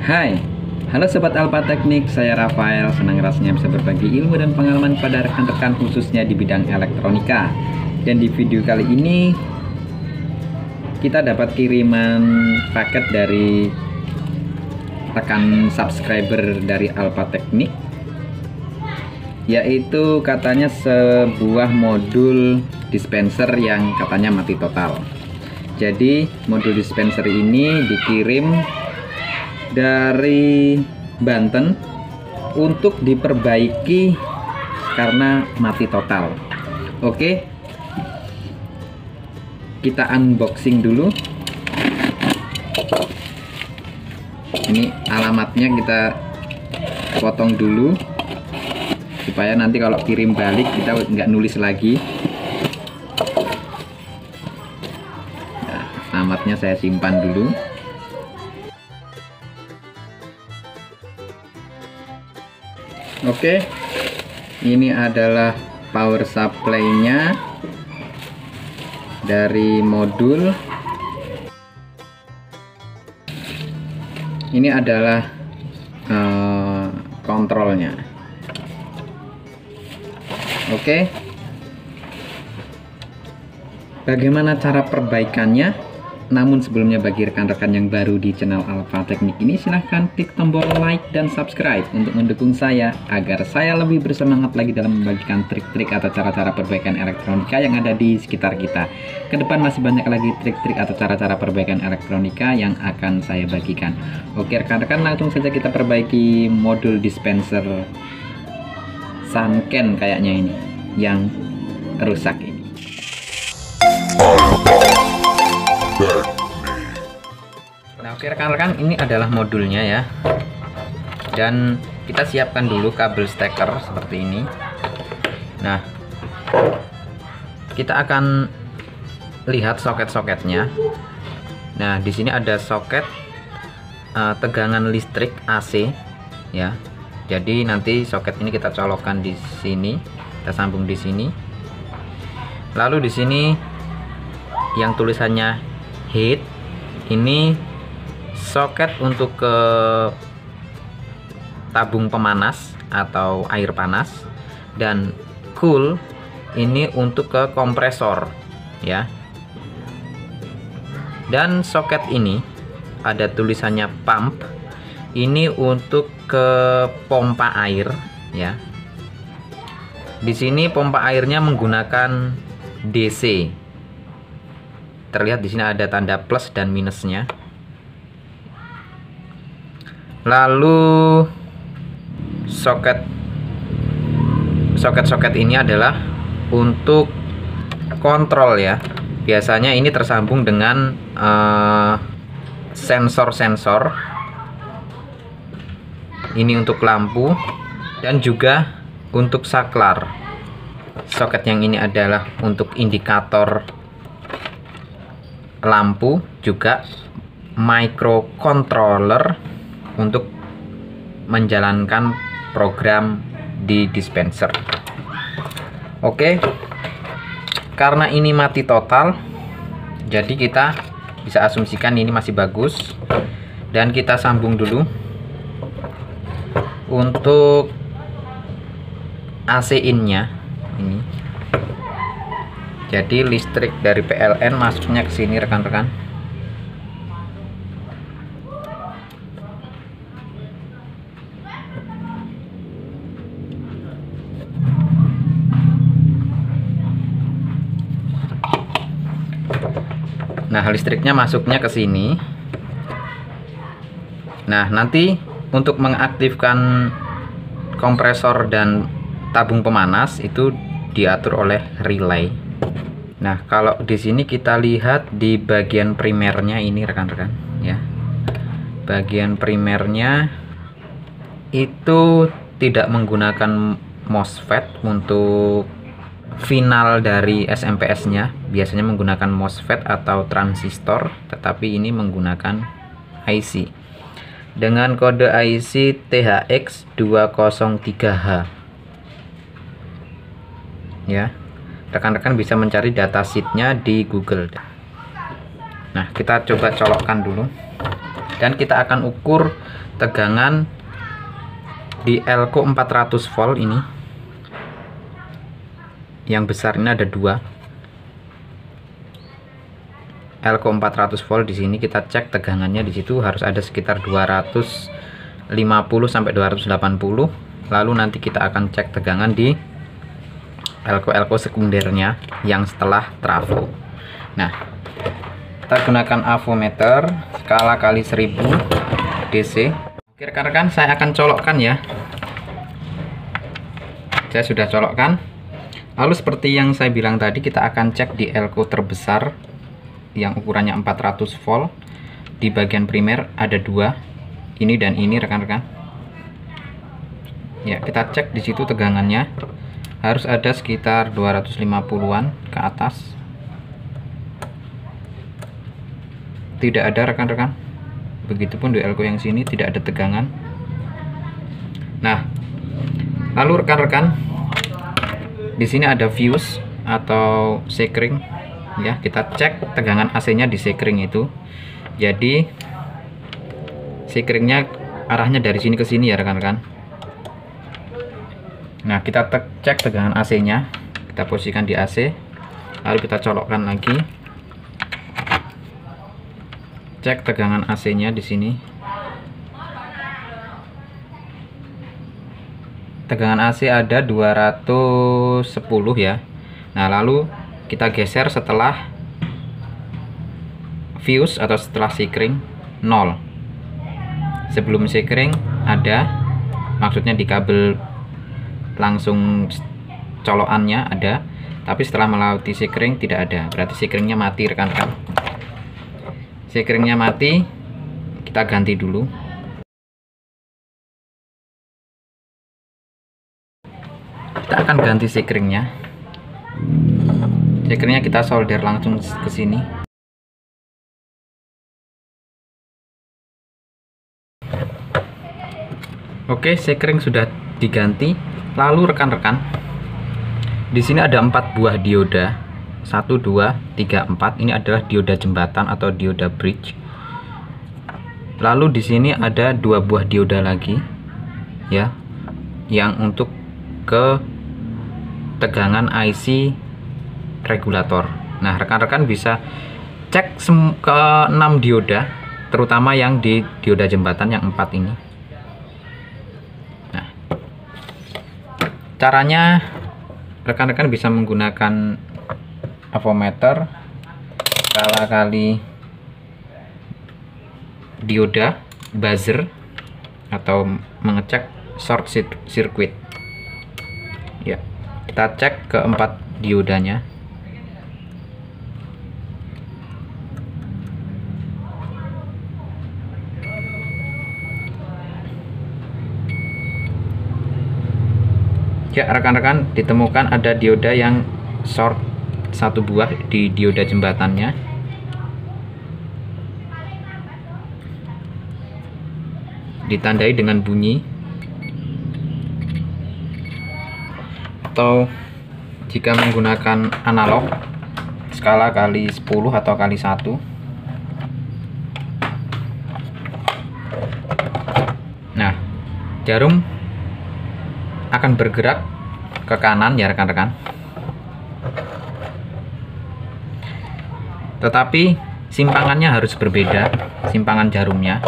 Hai, halo Sobat Alpha Teknik, saya Rafael. Senang rasanya bisa berbagi ilmu dan pengalaman pada rekan-rekan khususnya di bidang elektronika. Dan di video kali ini kita dapat kiriman paket dari rekan subscriber dari Alpha Teknik, yaitu katanya sebuah modul dispenser yang katanya mati total. Jadi modul dispenser ini dikirim dari Banten untuk diperbaiki karena mati total. Oke, kita unboxing dulu. Ini alamatnya kita potong dulu supaya nanti kalau kirim balik kita nggak nulis lagi. Nah, alamatnya saya simpan dulu. Oke, ini adalah power supply-nya dari modul. Ini adalah kontrolnya. Oke, bagaimana cara perbaikannya? Namun sebelumnya, bagi rekan-rekan yang baru di channel Alpha Teknik ini, silahkan klik tombol like dan subscribe untuk mendukung saya agar saya lebih bersemangat lagi dalam membagikan trik-trik atau cara-cara perbaikan elektronika yang ada di sekitar kita. Kedepan masih banyak lagi trik-trik atau cara-cara perbaikan elektronika yang akan saya bagikan. Oke rekan-rekan, langsung saja kita perbaiki modul dispenser Sanken kayaknya ini yang rusak ini. Nah, oke rekan-rekan, ini adalah modulnya ya. Dan kita siapkan dulu kabel steker seperti ini. Nah, kita akan lihat soket-soketnya. Nah, di sini ada soket tegangan listrik AC ya. Jadi nanti soket ini kita colokkan di sini, kita sambung di sini. Lalu di sini yang tulisannya heat, ini soket untuk ke tabung pemanas atau air panas, dan cool ini untuk ke kompresor ya. Dan soket ini ada tulisannya pump, ini untuk ke pompa air ya. Di sini pompa airnya menggunakan DC. Terlihat di sini ada tanda plus dan minusnya. Lalu soket ini adalah untuk kontrol ya. Biasanya ini tersambung dengan sensor-sensor. Ini untuk lampu dan juga untuk saklar. Soket yang ini adalah untuk indikator lampu, juga microcontroller untuk menjalankan program di dispenser. Oke, karena ini mati total, jadi kita bisa asumsikan ini masih bagus. Dan kita sambung dulu untuk AC in-nya ini. Jadi listrik dari PLN masuknya ke sini rekan-rekan. Nah, listriknya masuknya ke sini. Nah, nanti untuk mengaktifkan kompresor dan tabung pemanas itu diatur oleh relay. Nah, kalau di sini kita lihat di bagian primernya ini rekan-rekan ya. Bagian primernya itu tidak menggunakan MOSFET untuk final dari SMPS-nya. Biasanya menggunakan MOSFET atau transistor, tetapi ini menggunakan IC dengan kode IC THX203H ya. Rekan-rekan bisa mencari datasheetnya di Google. Nah, kita coba colokkan dulu. dan kita akan ukur tegangan di elko 400 volt ini. Yang besar ini ada 2 elko 400 volt. Di sini kita cek tegangannya, di situ harus ada sekitar 250 sampai 280. Lalu nanti kita akan cek tegangan di elko sekundernya yang setelah trafo. Nah, kita gunakan avometer skala kali 1000 DC. Oke rekan-rekan, saya akan colokkan ya. Saya sudah colokkan. Lalu seperti yang saya bilang tadi, kita akan cek di elko terbesar yang ukurannya 400 volt. Di bagian primer ada 2, ini dan ini rekan-rekan. Ya, kita cek di situ tegangannya harus ada sekitar 250-an ke atas. Tidak ada rekan-rekan. Begitupun di elko yang sini tidak ada tegangan. Nah, lalu rekan-rekan, di sini ada fuse atau sekring. Ya, kita cek tegangan AC-nya di sekring itu. Jadi sekringnya arahnya dari sini ke sini ya rekan-rekan. Nah, kita cek tegangan AC-nya. Kita posisikan di AC. Lalu kita colokkan lagi. Cek tegangan AC-nya di sini. Tegangan AC ada 210 ya. Nah, lalu kita geser setelah fuse atau setelah sekring 0. Sebelum sekring ada, maksudnya di kabel langsung colokannya ada, tapi setelah melewati sekring tidak ada. Berarti sekringnya mati rekan-rekan. Sekringnya mati, kita ganti dulu. Kita akan ganti sekringnya. Sekringnya kita solder langsung ke sini. Oke, sekring sudah diganti. Lalu rekan-rekan, di sini ada 4 buah dioda. 1, 2, 3, 4. Ini adalah dioda jembatan atau dioda bridge. Lalu di sini ada 2 buah dioda lagi, ya, yang untuk ke tegangan IC regulator. Nah, rekan-rekan bisa cek ke 6 dioda, terutama yang di dioda jembatan yang 4 ini. Nah, caranya rekan-rekan bisa menggunakan avometer skala kali dioda buzzer atau mengecek short circuit. Ya, kita cek ke 4 diodanya. Ya, rekan-rekan, ditemukan ada dioda yang short 1 buah di dioda jembatannya. Ditandai dengan bunyi. Atau jika menggunakan analog skala kali 10 atau kali 1. Nah, jarum akan bergerak ke kanan ya rekan-rekan. Tetapi simpangannya harus berbeda, simpangan jarumnya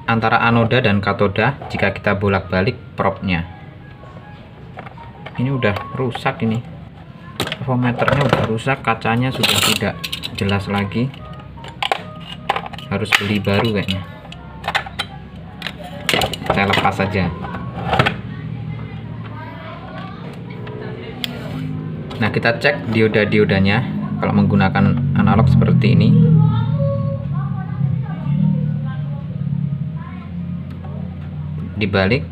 antara anoda dan katoda jika kita bolak-balik propnya. Ini udah rusak ini. Avometernya udah rusak, kacanya sudah tidak jelas lagi. Harus beli baru kayaknya. Saya lepas saja. Nah, kita cek dioda-diodanya. Kalau menggunakan analog seperti ini, dibalik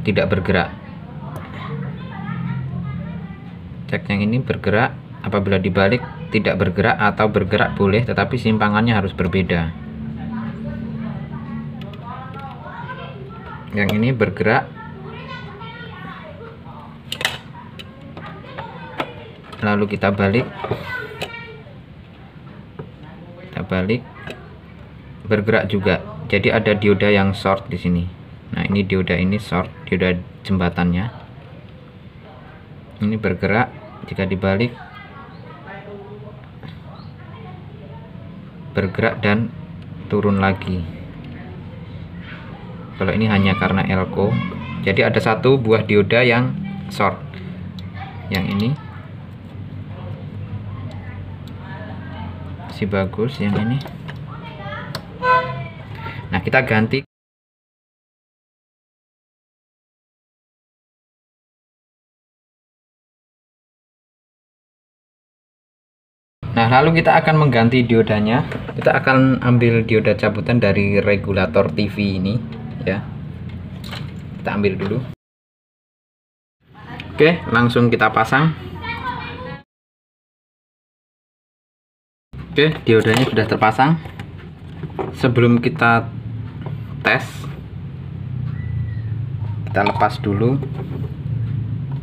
tidak bergerak. Cek yang ini bergerak. Apabila dibalik tidak bergerak, atau bergerak boleh tetapi simpangannya harus berbeda. Yang ini bergerak. Lalu kita balik, bergerak juga. Jadi ada dioda yang short di sini. Nah, ini dioda ini short, dioda jembatannya. Ini bergerak, jika dibalik bergerak dan turun lagi. Kalau ini hanya karena elko. Jadi ada satu buah dioda yang short. Yang ini masih bagus, yang ini. Nah, kita ganti. Nah, lalu kita akan mengganti diodanya. Kita akan ambil dioda cabutan dari regulator TV ini, ya. Kita ambil dulu. Oke, langsung kita pasang. Oke, diodanya sudah terpasang. Sebelum kita tes, kita lepas dulu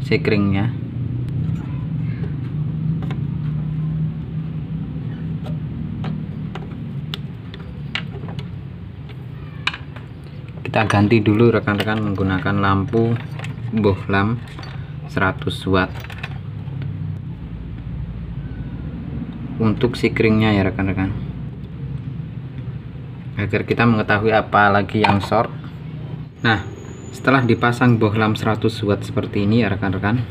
sekringnya. Kita ganti dulu rekan-rekan menggunakan lampu bohlam 100 watt untuk sikringnya ya rekan-rekan, agar kita mengetahui apa lagi yang short. Nah, setelah dipasang bohlam 100 watt seperti ini ya rekan-rekan,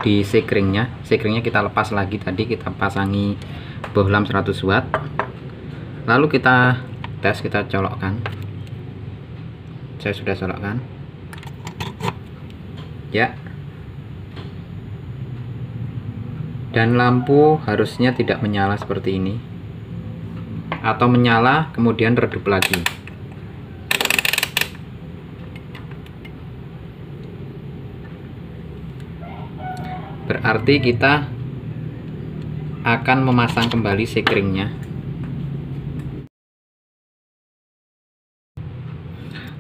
di sikringnya kita lepas lagi. Tadi kita pasangi bohlam 100 watt, lalu kita tes, kita colokkan. Saya sudah colokkan ya, dan lampu harusnya tidak menyala seperti ini, atau menyala kemudian redup lagi. Berarti kita akan memasang kembali sekringnya.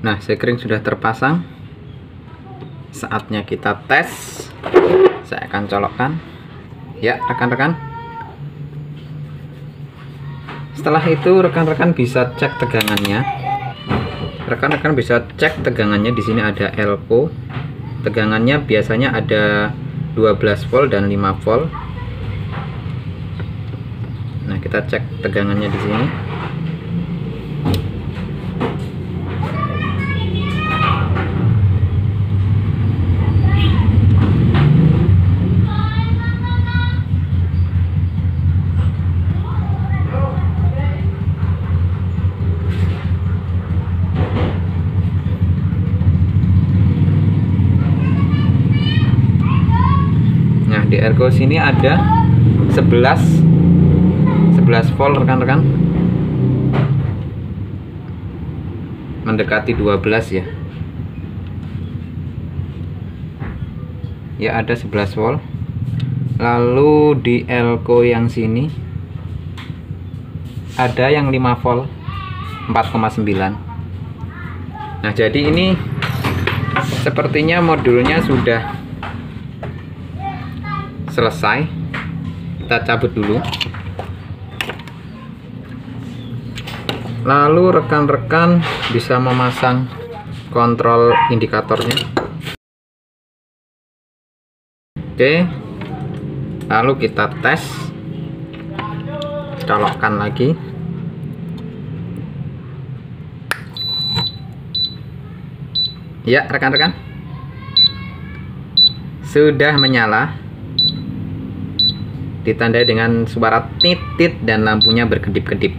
Nah, sekring sudah terpasang. Saatnya kita tes. Saya akan colokkan. Ya, rekan-rekan. Setelah itu rekan-rekan bisa cek tegangannya. Rekan-rekan bisa cek tegangannya. Di sini ada elko. Tegangannya biasanya ada 12 volt dan 5 volt. Nah, kita cek tegangannya di sini. Di elko sini ada 11 volt rekan-rekan, mendekati 12 ya. Ya, ada 11 volt. Lalu di elko yang sini ada yang 5 volt 4,9. Nah, jadi ini sepertinya modulnya sudah selesai. Kita cabut dulu. Lalu rekan-rekan bisa memasang kontrol indikatornya. Oke, lalu kita tes, colokkan lagi. Ya rekan-rekan, sudah menyala, ditandai dengan suara titit dan lampunya berkedip-kedip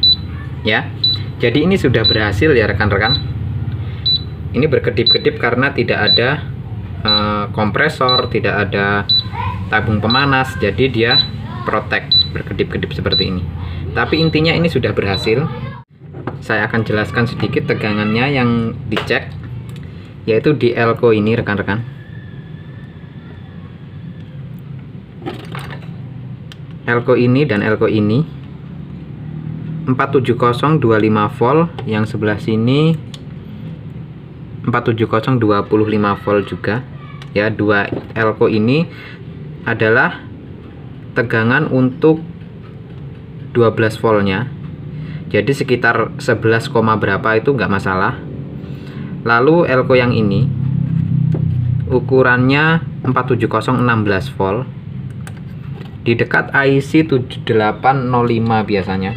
ya. Jadi ini sudah berhasil ya rekan-rekan. Ini berkedip-kedip karena tidak ada kompresor, tidak ada tabung pemanas, jadi dia protek, berkedip-kedip seperti ini. Tapi intinya ini sudah berhasil. Saya akan jelaskan sedikit tegangannya yang dicek, yaitu di elko ini rekan-rekan. Elko ini dan elko ini 470 25 volt, yang sebelah sini 470 25 volt juga ya. Dua elko ini adalah tegangan untuk 12 voltnya, Jadi sekitar 11, berapa itu nggak masalah. Lalu elko yang ini ukurannya 47016 volt di dekat IC 7805 biasanya.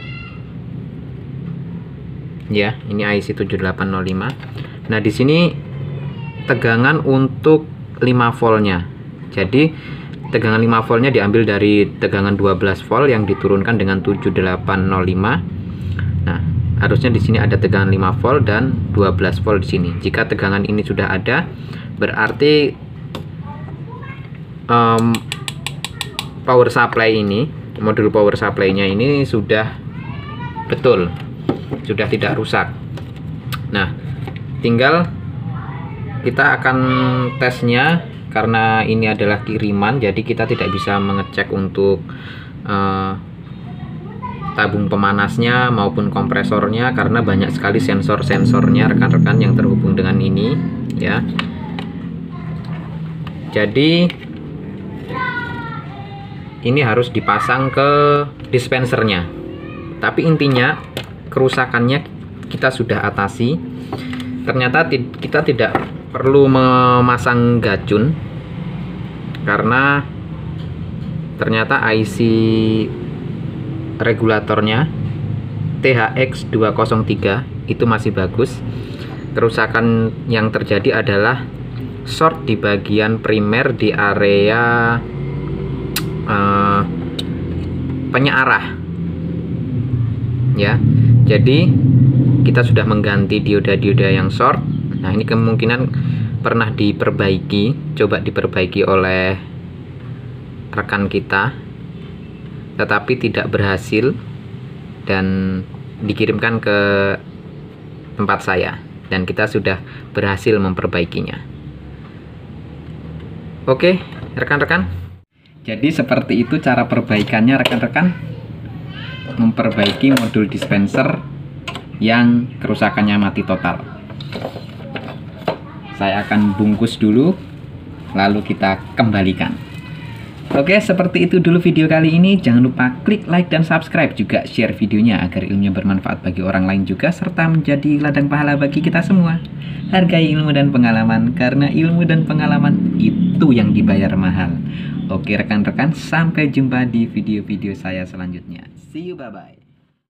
Ya, ini IC 7805. Nah, di sini tegangan untuk 5 voltnya. Jadi tegangan 5 voltnya diambil dari tegangan 12 volt yang diturunkan dengan 7805. Nah, harusnya di sini ada tegangan 5 volt dan 12 volt di sini. Jika tegangan ini sudah ada, berarti power supply ini, modul power supply-nya ini sudah betul, sudah tidak rusak. Nah, tinggal kita akan tesnya. Karena ini adalah kiriman, jadi kita tidak bisa mengecek untuk tabung pemanasnya maupun kompresornya, karena banyak sekali sensor-sensornya rekan-rekan yang terhubung dengan ini ya. Jadi ini harus dipasang ke dispensernya. Tapi intinya kerusakannya kita sudah atasi. Ternyata kita tidak perlu memasang gacun karena ternyata IC regulatornya THX203 itu masih bagus. Kerusakan yang terjadi adalah short di bagian primer di area penyearah ya. Jadi kita sudah mengganti dioda-dioda yang short. Nah, ini kemungkinan pernah diperbaiki, coba diperbaiki oleh rekan kita, tetapi tidak berhasil dan dikirimkan ke tempat saya, dan kita sudah berhasil memperbaikinya. Oke, rekan-rekan. Jadi seperti itu cara perbaikannya, rekan-rekan. Memperbaiki modul dispenser yang kerusakannya mati total. Saya akan bungkus dulu, lalu kita kembalikan. Oke, seperti itu dulu video kali ini. Jangan lupa klik like dan subscribe, juga share videonya agar ilmunya bermanfaat bagi orang lain juga, serta menjadi ladang pahala bagi kita semua. Hargai ilmu dan pengalaman, karena ilmu dan pengalaman itu yang dibayar mahal. Oke rekan-rekan, sampai jumpa di video-video saya selanjutnya. See you, bye-bye.